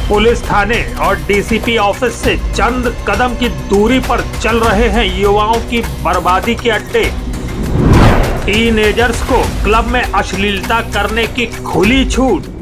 Police थाने और DCP office से चंद कदम की दूरी पर चल रहे हैं युवाओं की बर्बादी के अड्डे। टीनेजर्स को क्लब में अश्लीलता करने की खुली छूट।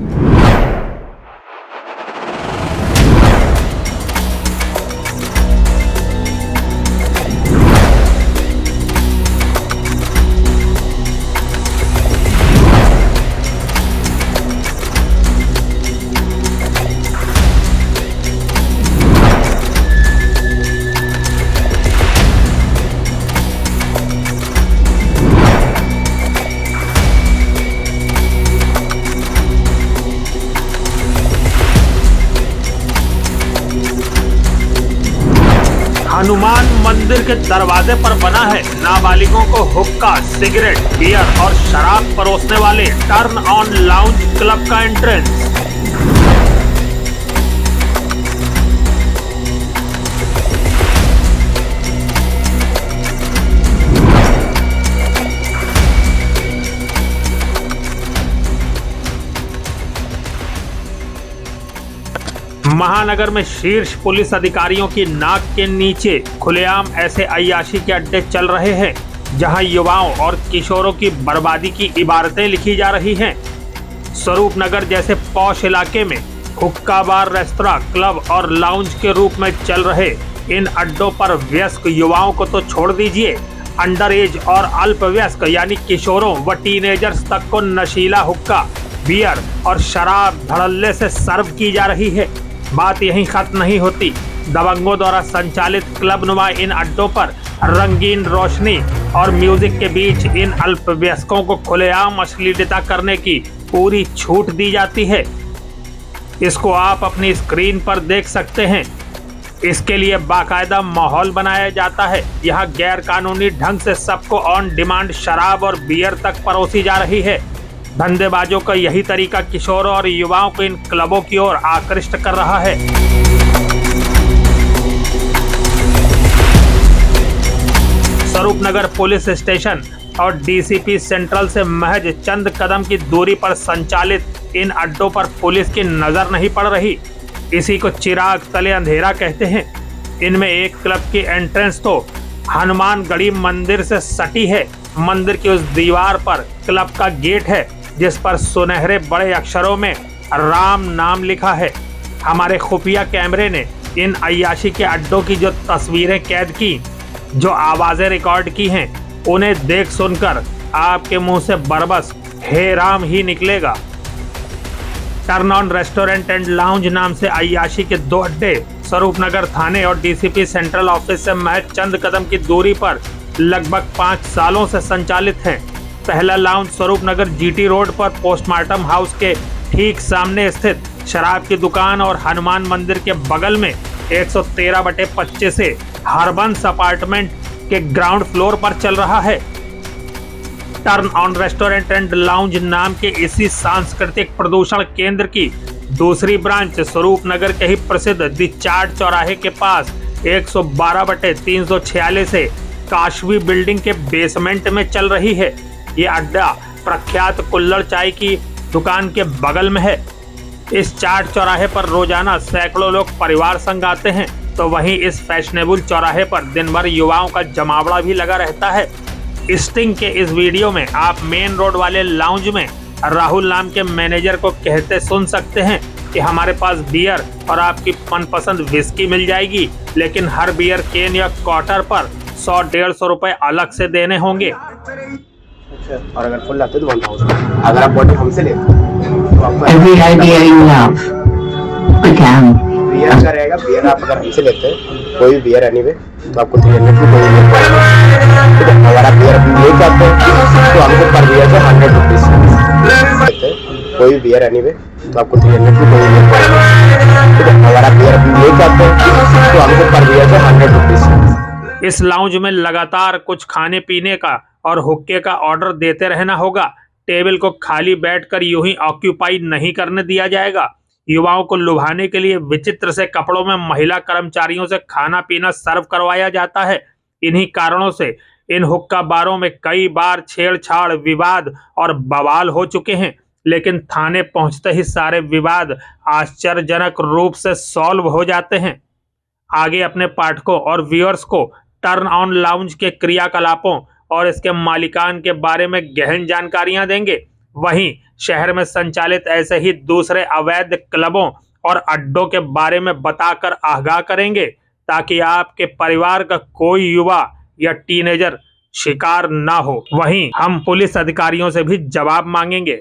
हनुमान मंदिर के दरवाजे पर बना है नाबालिगों को हुक्का, सिगरेट, बियर और शराब परोसने वाले टर्न ऑन लाउंज क्लब का एंट्रेंस। महानगर में शीर्ष पुलिस अधिकारियों की नाक के नीचे खुलेआम ऐसे अय्याशी के अड्डे चल रहे हैं जहां युवाओं और किशोरों की बर्बादी की इबारतें लिखी जा रही हैं। स्वरूप नगर जैसे पॉश इलाके में हुक्का बार, रेस्तरां, क्लब और लाउंज के रूप में चल रहे इन अड्डों पर वयस्क युवाओं को तो छोड़ दीजिए, अंडर एज और अल्पवयस्क यानी किशोरों व टीनेजर्स तक को नशीला हुक्का, बियर और शराब धड़ल्ले से सर्व की जा रही है। बात यहीं खत्म नहीं होती। दबंगों द्वारा संचालित क्लब नुमा इन अड्डों पर रंगीन रोशनी और म्यूजिक के बीच इन अल्पवयस्कों को खुलेआम अश्लीलता करने की पूरी छूट दी जाती है। इसको आप अपनी स्क्रीन पर देख सकते हैं। इसके लिए बाकायदा माहौल बनाया जाता है। यहाँ गैर कानूनी ढंग से सबको ऑन डिमांड शराब और बियर तक परोसी जा रही है। धंधेबाजों का यही तरीका किशोरों और युवाओं को इन क्लबों की ओर आकृष्ट कर रहा है। स्वरूप नगर पुलिस स्टेशन और डीसीपी सेंट्रल से महज चंद कदम की दूरी पर संचालित इन अड्डों पर पुलिस की नजर नहीं पड़ रही। इसी को चिराग तले अंधेरा कहते हैं। इनमें एक क्लब की एंट्रेंस तो हनुमानगढ़ी मंदिर से सटी है। मंदिर की उस दीवार पर क्लब का गेट है जिस पर सुनहरे बड़े अक्षरों में राम नाम लिखा है। हमारे खुफिया कैमरे ने इन अय्याशी के अड्डों की जो तस्वीरें कैद की, जो आवाजें रिकॉर्ड की हैं, उन्हें देख सुनकर आपके मुंह से बरबस हे राम ही निकलेगा। Turn on restaurant and lounge नाम से अय्याशी के दो अड्डे स्वरूप नगर थाने और डीसीपी सेंट्रल ऑफिस से महज चंद कदम की दूरी पर लगभग 5 सालों से संचालित हैं। पहला लाउंज स्वरूप नगर जीटी रोड पर पोस्टमार्टम हाउस के ठीक सामने स्थित शराब की दुकान और हनुमान मंदिर के बगल में 113/25 से हरबंस अपार्टमेंट के ग्राउंड फ्लोर पर चल रहा है। Turn on restaurant and lounge नाम के इसी सांस्कृतिक प्रदूषण केंद्र की दूसरी ब्रांच स्वरूप नगर के ही प्रसिद्ध दी चाट चौराहे के पास 112/346 से काशवी बिल्डिंग के बेसमेंट में चल रही है। ये अड्डा प्रख्यात कुल्हड़ चाय की दुकान के बगल में है। इस चाट चौराहे पर रोजाना सैकड़ों लोग परिवार संग आते हैं, तो वहीं इस फैशनेबल चौराहे पर दिन भर युवाओं का जमावड़ा भी लगा रहता है। स्टिंग के इस वीडियो में आप मेन रोड वाले लाउंज में राहुल नाम के मैनेजर को कहते सुन सकते हैं कि हमारे पास बियर और आपकी मनपसंद विस्की मिल जाएगी, लेकिन हर बियर केन या क्वार्टर पर 100-150 रुपए अलग से देने होंगे। और अगर फुल लाते तो 1000। अगर आप बॉटल हमसे लेते तो आपको बियर का रहेगा। बियर आप अगर हमसे लेते हैं कोई बियर एनीवे तो आपको 300 की कोई बियर पड़ेगा। अगर आप बियर ले जाते हैं तो हमको पर बियर से 100 रुपीज। कोई बियर एनीवे तो आपको 300 की कोई बियर पड़ेगा। अगर आप बियर ले जाते हैं तो हमको पर बियर से 100 रुपीज। इस लाउंज में लगातार कुछ खाने पीने का और हुक्के का ऑर्डर देते रहना होगा। टेबल को खाली बैठकर यूं ही ऑक्यूपाई नहीं करने दिया जाएगा। युवाओं को लुभाने के लिए विचित्र से कपड़ों में महिला कर्मचारियों से खाना पीना सर्व करवाया जाता है। इन्हीं कारणों से इन हुक्का बारों में कई बार छेड़छाड़, विवाद और बवाल हो चुके हैं। लेकिन थाने पहुंचते ही सारे विवाद आश्चर्यजनक रूप से सॉल्व हो जाते हैं। आगे अपने पाठकों और व्यूअर्स को टर्न ऑन लाउंज के क्रियाकलापों और इसके मालिकान के बारे में गहन जानकारियां देंगे। वहीं शहर में संचालित ऐसे ही दूसरे अवैध क्लबों और अड्डों के बारे में बताकर आगाह करेंगे, ताकि आपके परिवार का कोई युवा या टीनेजर शिकार ना हो। वहीं हम पुलिस अधिकारियों से भी जवाब मांगेंगे।